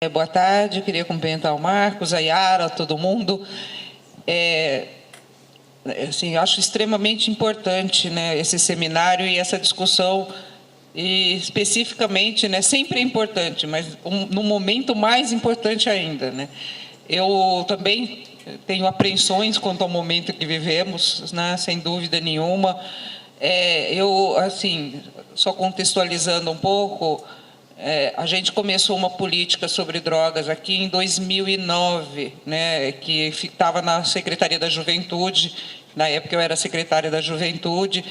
Boa tarde, eu queria cumprimentar o Marcos, a Yara, todo mundo. Assim, acho extremamente importante, né, esse seminário e essa discussão, e especificamente, né, sempre é importante, mas no momento mais importante ainda, né. Eu também tenho apreensões quanto ao momento que vivemos, né, sem dúvida nenhuma. Assim, só contextualizando um pouco, a gente começou uma política sobre drogas aqui em 2009, né, que estava na Secretaria da Juventude. Na época eu era secretária da Juventude,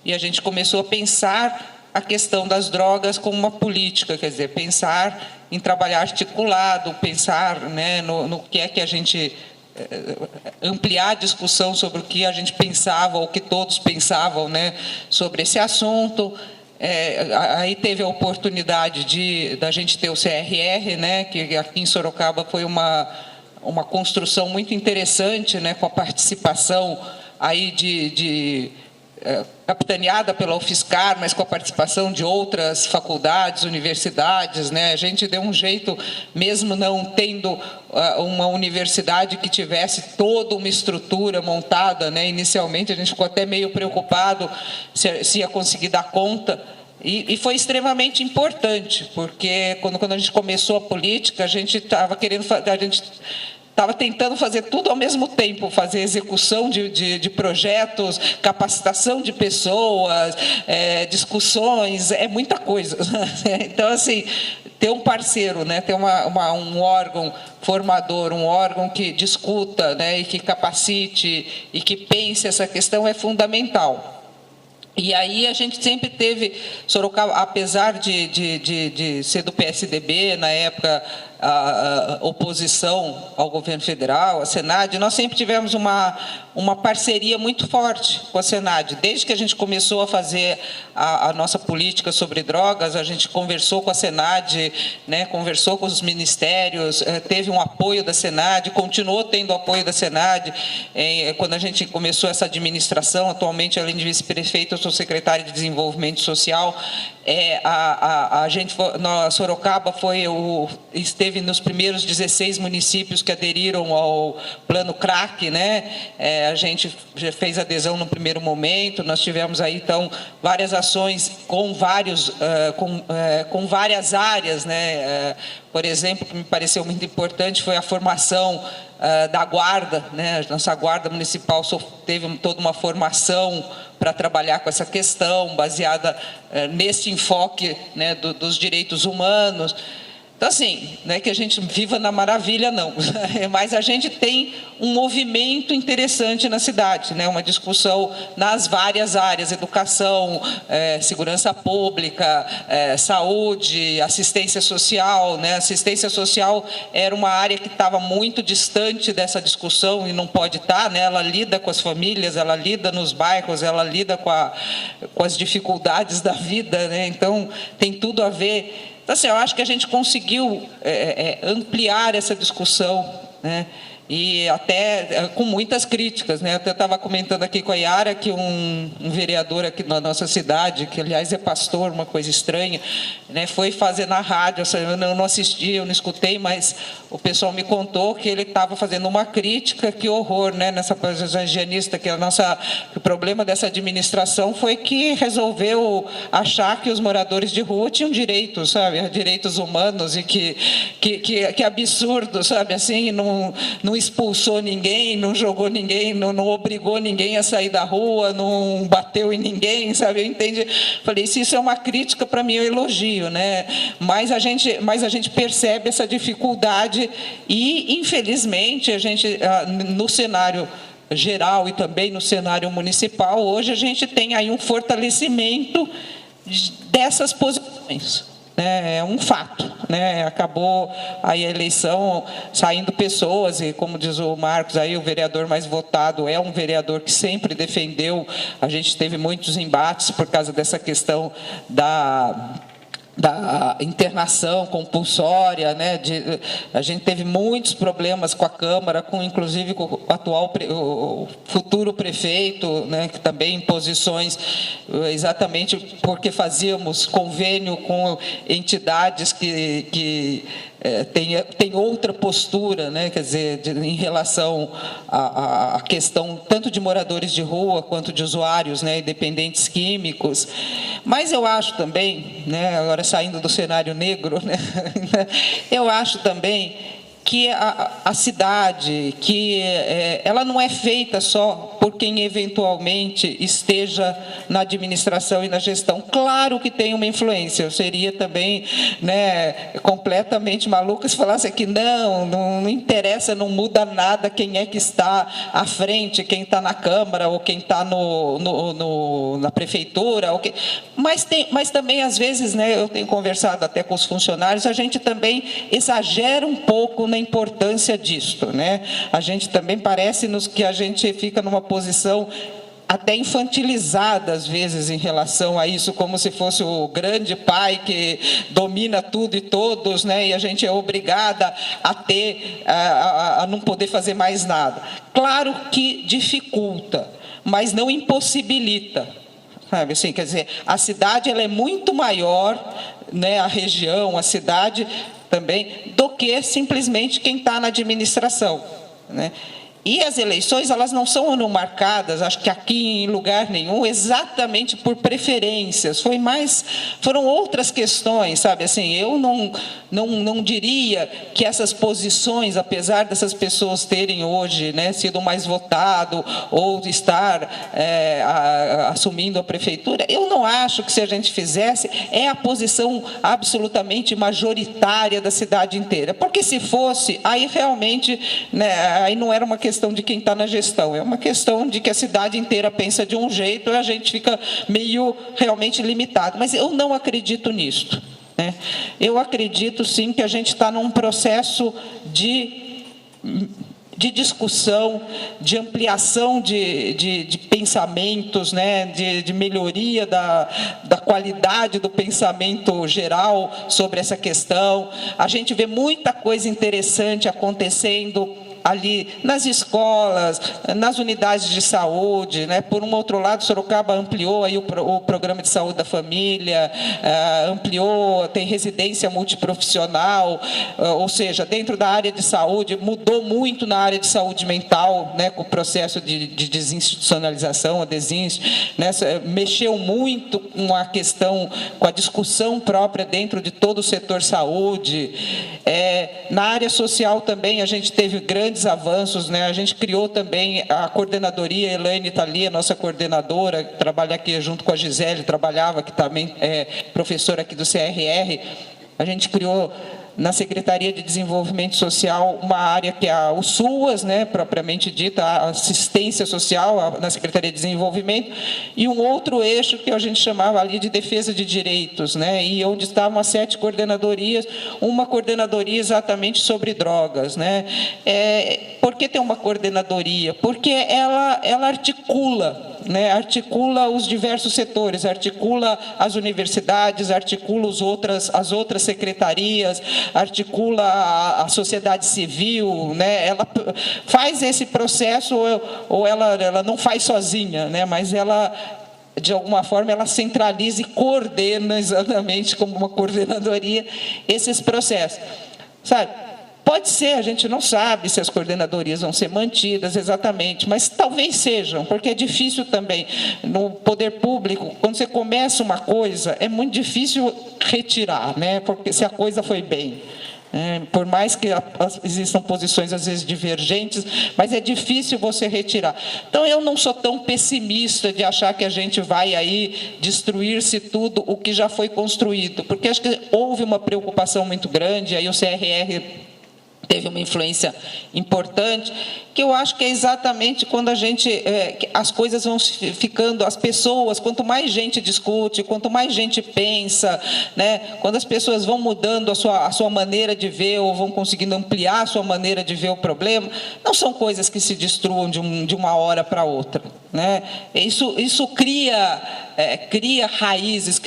e a gente começou a pensar a questão das drogas como uma política, quer dizer, pensar em trabalhar articulado, pensar, né, no que é que a gente ampliar a discussão sobre o que a gente pensava, ou o que todos pensavam, né, sobre esse assunto. Aí teve a oportunidade da gente ter o CRR, né, que aqui em Sorocaba foi uma construção muito interessante, né, com a participação aí capitaneada pela UFSCar, mas com a participação de outras faculdades, universidades, né? A gente deu um jeito, mesmo não tendo uma universidade que tivesse toda uma estrutura montada, né? Inicialmente a gente ficou até meio preocupado se ia conseguir dar conta. E foi extremamente importante, porque quando a gente começou a política, a gente estava tentando fazer tudo ao mesmo tempo, fazer execução de projetos, capacitação de pessoas, discussões, muita coisa. Então, assim, ter um parceiro, né, ter um órgão formador, um órgão que discuta, né, e que capacite e que pense essa questão é fundamental. E aí a gente sempre teve, Sorocaba, apesar de ser do PSDB, na época, a oposição ao governo federal, a Senad, nós sempre tivemos uma parceria muito forte com a Senad. Desde que a gente começou a fazer a nossa política sobre drogas, a gente conversou com a Senad, né, conversou com os ministérios, teve um apoio da Senad, continuou tendo apoio da Senad. Quando a gente começou essa administração, atualmente, além de vice-prefeito, eu sou secretário de Desenvolvimento Social. Sorocaba esteve nos primeiros 16 municípios que aderiram ao plano CRAC, né? A gente já fez adesão no primeiro momento. Nós tivemos aí, então, várias ações com várias áreas, né? Por exemplo, o que me pareceu muito importante foi a formação da guarda, né? A nossa guarda municipal teve toda uma formação para trabalhar com essa questão, baseada nesse enfoque, né, dos direitos humanos. Então, assim, não é que a gente viva na maravilha, não, mas a gente tem um movimento interessante na cidade, né? Uma discussão nas várias áreas: educação, segurança pública, saúde, assistência social, né? Assistência social era uma área que estava muito distante dessa discussão e não pode estar, né? Ela lida com as famílias, ela lida nos bairros, ela lida com as dificuldades da vida, né? Então, tem tudo a ver. Então, assim, eu acho que a gente conseguiu ampliar essa discussão, né? E até com muitas críticas, né? Eu estava comentando aqui com a Yara que um vereador aqui na nossa cidade, que aliás é pastor, uma coisa estranha, né, foi fazer na rádio. Eu não assisti, eu não escutei, mas o pessoal me contou que ele estava fazendo uma crítica. Que horror, né, nessa posição higienista, que o problema dessa administração foi que resolveu achar que os moradores de rua tinham direitos, sabe, direitos humanos, e que absurdo, sabe, assim, não expulsou ninguém, não jogou ninguém, não obrigou ninguém a sair da rua, não bateu em ninguém, sabe? Eu entendi. Falei, se isso é uma crítica, para mim é um elogio, né? Mas a gente percebe essa dificuldade e, infelizmente, a gente, no cenário geral e também no cenário municipal, hoje a gente tem aí um fortalecimento dessas posições. É um fato, né? Acabou aí a eleição, saindo pessoas, e como diz o Marcos, aí o vereador mais votado é um vereador que sempre defendeu. A gente teve muitos embates por causa dessa questão da internação compulsória, né? A gente teve muitos problemas com a Câmara, inclusive com o futuro prefeito, né? Que também em posições, exatamente porque fazíamos convênio com entidades que tem outra postura, né? Quer dizer, em relação à questão tanto de moradores de rua quanto de usuários, né, dependentes químicos. Mas eu acho também, né, agora saindo do cenário negro, né, eu acho também que a cidade, que ela não é feita só por quem eventualmente esteja na administração e na gestão. Claro que tem uma influência. Eu seria também, né, completamente maluca se falasse que não interessa, não muda nada quem é que está à frente, quem está na Câmara ou quem está na prefeitura. Mas também, às vezes, né, eu tenho conversado até com os funcionários, a gente também exagera um pouco na importância disto, né? A gente também parece-nos que a gente fica numa posição até infantilizada, às vezes, em relação a isso, como se fosse o grande pai que domina tudo e todos, né? E a gente é obrigada a não poder fazer mais nada. Claro que dificulta, mas não impossibilita. Sabe, assim, quer dizer, a cidade ela é muito maior, né, a região, a cidade também, do que simplesmente quem está na administração, né? E as eleições, elas não são marcadas, acho que aqui em lugar nenhum, exatamente por preferências. Foram outras questões, sabe? Assim, eu não diria que essas posições, apesar dessas pessoas terem hoje, né, sido mais votado ou estar assumindo a prefeitura, eu não acho que, se a gente fizesse, é a posição absolutamente majoritária da cidade inteira. Porque se fosse, aí realmente, né, aí não era uma questão de quem está na gestão, é uma questão de que a cidade inteira pensa de um jeito e a gente fica meio realmente limitado. Mas eu não acredito nisto, né? Eu acredito, sim, que a gente está num processo de discussão, de ampliação de pensamentos, né, de melhoria da qualidade do pensamento geral sobre essa questão. A gente vê muita coisa interessante acontecendo ali nas escolas, nas unidades de saúde, né? Por um outro lado, Sorocaba ampliou aí o programa de saúde da família, ampliou, tem residência multiprofissional, ou seja, dentro da área de saúde, mudou muito na área de saúde mental, né? Com o processo de desinstitucionalização, a Desinst, né? Mexeu muito com a questão, com a discussão própria dentro de todo o setor saúde. Na área social também a gente teve grandes avanços, né? A gente criou também a coordenadoria, a Elaine está ali, a nossa coordenadora, que trabalha aqui junto com a Gisele, trabalhava, que também é professora aqui do CRR. A gente criou na Secretaria de Desenvolvimento Social uma área que é o SUAS, né, propriamente dita, a assistência social na Secretaria de Desenvolvimento, e um outro eixo que a gente chamava ali de defesa de direitos, né, e onde estavam as 7 coordenadorias, uma coordenadoria exatamente sobre drogas, né. Por que tem uma coordenadoria? Porque ela articula, né, articula os diversos setores, articula as universidades, articula as outras secretarias, articula a sociedade civil, né, ela faz esse processo, ou ela não faz sozinha, né, mas ela, de alguma forma, ela centraliza e coordena exatamente como uma coordenadoria esses processos, sabe? Pode ser, a gente não sabe se as coordenadorias vão ser mantidas exatamente, mas talvez sejam, porque é difícil também, no poder público, quando você começa uma coisa, é muito difícil retirar, né? Porque se a coisa foi bem. Por mais que existam posições, às vezes, divergentes, mas é difícil você retirar. Então, eu não sou tão pessimista de achar que a gente vai aí destruir-se tudo o que já foi construído, porque acho que houve uma preocupação muito grande, aí o CRR teve uma influência importante, que eu acho que é exatamente quando a gente, as coisas vão ficando, as pessoas, quanto mais gente discute, quanto mais gente pensa, né, quando as pessoas vão mudando a sua maneira de ver, ou vão conseguindo ampliar a sua maneira de ver o problema, não são coisas que se destruam de uma hora para outra, né? Isso cria raízes,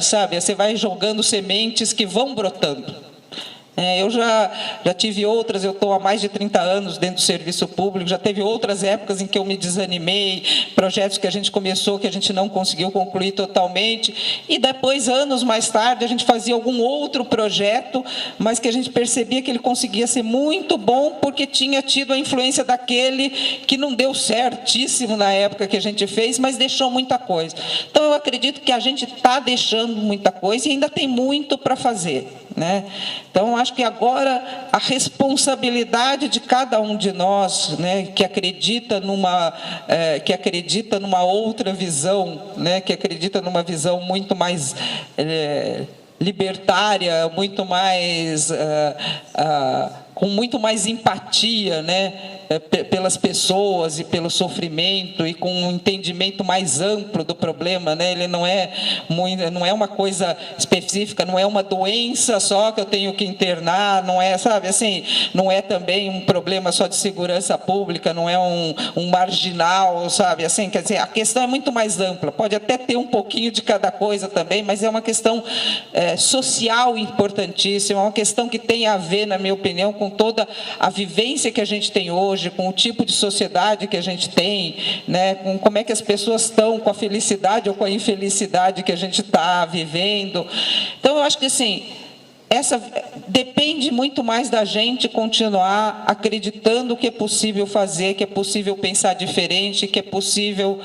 sabe, você vai jogando sementes que vão brotando. Eu já tive outras, eu estou há mais de 30 anos dentro do serviço público, já teve outras épocas em que eu me desanimei, projetos que a gente começou, que a gente não conseguiu concluir totalmente, e depois, anos mais tarde, a gente fazia algum outro projeto, mas que a gente percebia que ele conseguia ser muito bom, porque tinha tido a influência daquele que não deu certíssimo na época que a gente fez, mas deixou muita coisa. Então, eu acredito que a gente está deixando muita coisa e ainda tem muito para fazer, né? Então, acho que agora a responsabilidade de cada um de nós, né, que acredita numa outra visão, né, que acredita numa visão muito mais libertária, muito mais com muito mais empatia, né, pelas pessoas e pelo sofrimento e com um entendimento mais amplo do problema, né? Ele não é uma coisa específica, não é uma doença só que eu tenho que internar, não é, sabe, assim, não é também um problema só de segurança pública, não é um marginal, sabe, assim, quer dizer, a questão é muito mais ampla, pode até ter um pouquinho de cada coisa também, mas é uma questão social importantíssima, é uma questão que tem a ver, na minha opinião, com toda a vivência que a gente tem hoje, com o tipo de sociedade que a gente tem, né, com como é que as pessoas estão com a felicidade ou com a infelicidade que a gente está vivendo. Então, eu acho que, assim, depende muito mais da gente continuar acreditando que é possível fazer, que é possível pensar diferente, que é possível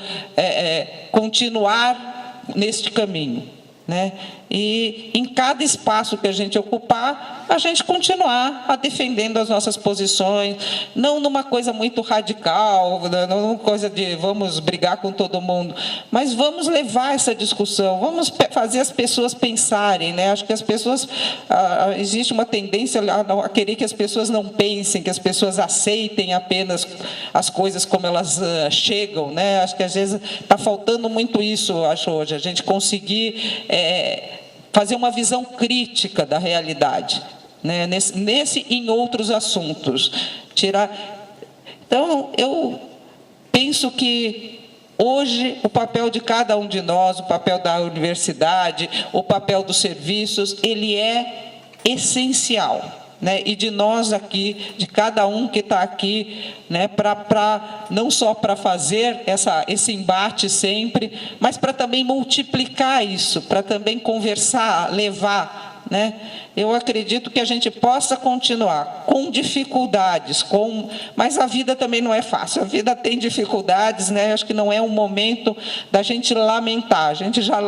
continuar neste caminho, né? E em cada espaço que a gente ocupar, a gente continuar defendendo as nossas posições, não numa coisa muito radical, não numa coisa de vamos brigar com todo mundo, mas vamos levar essa discussão, vamos fazer as pessoas pensarem, né? Acho que as pessoas, existe uma tendência a querer que as pessoas não pensem, que as pessoas aceitem apenas as coisas como elas chegam, né? Acho que às vezes está faltando muito isso, acho, hoje, a gente conseguir fazer uma visão crítica da realidade, né? Nesse e em outros assuntos. Então, eu penso que hoje o papel de cada um de nós, o papel da universidade, o papel dos serviços, ele é essencial, né? E de nós aqui, de cada um que está aqui, né, não só para fazer esse embate sempre, mas para também multiplicar isso, para também conversar, levar, né? Eu acredito que a gente possa continuar com dificuldades, mas a vida também não é fácil, a vida tem dificuldades, né? Acho que não é um momento da gente lamentar.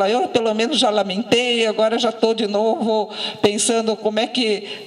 Eu pelo menos já lamentei, agora já estou de novo pensando como é que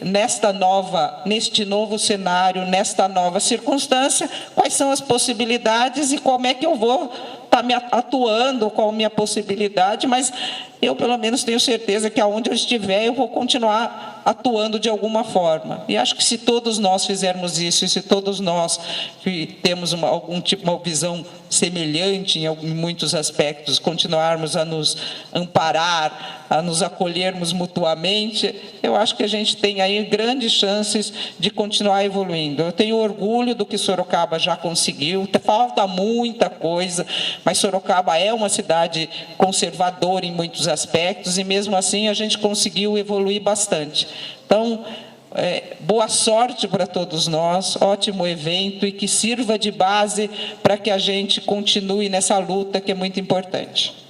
neste novo cenário, nesta nova circunstância, quais são as possibilidades e como é que eu vou estar me atuando, qual a minha possibilidade, mas eu, pelo menos, tenho certeza que aonde eu estiver, eu vou continuar atuando de alguma forma. E acho que se todos nós fizermos isso, e se todos nós que temos uma visão semelhante em muitos aspectos, continuarmos a nos amparar, a nos acolhermos mutuamente, eu acho que a gente tem aí grandes chances de continuar evoluindo. Eu tenho orgulho do que Sorocaba já conseguiu, falta muita coisa, mas Sorocaba é uma cidade conservadora em muitos aspectos, e mesmo assim a gente conseguiu evoluir bastante. Então, boa sorte para todos nós, ótimo evento, e que sirva de base para que a gente continue nessa luta que é muito importante.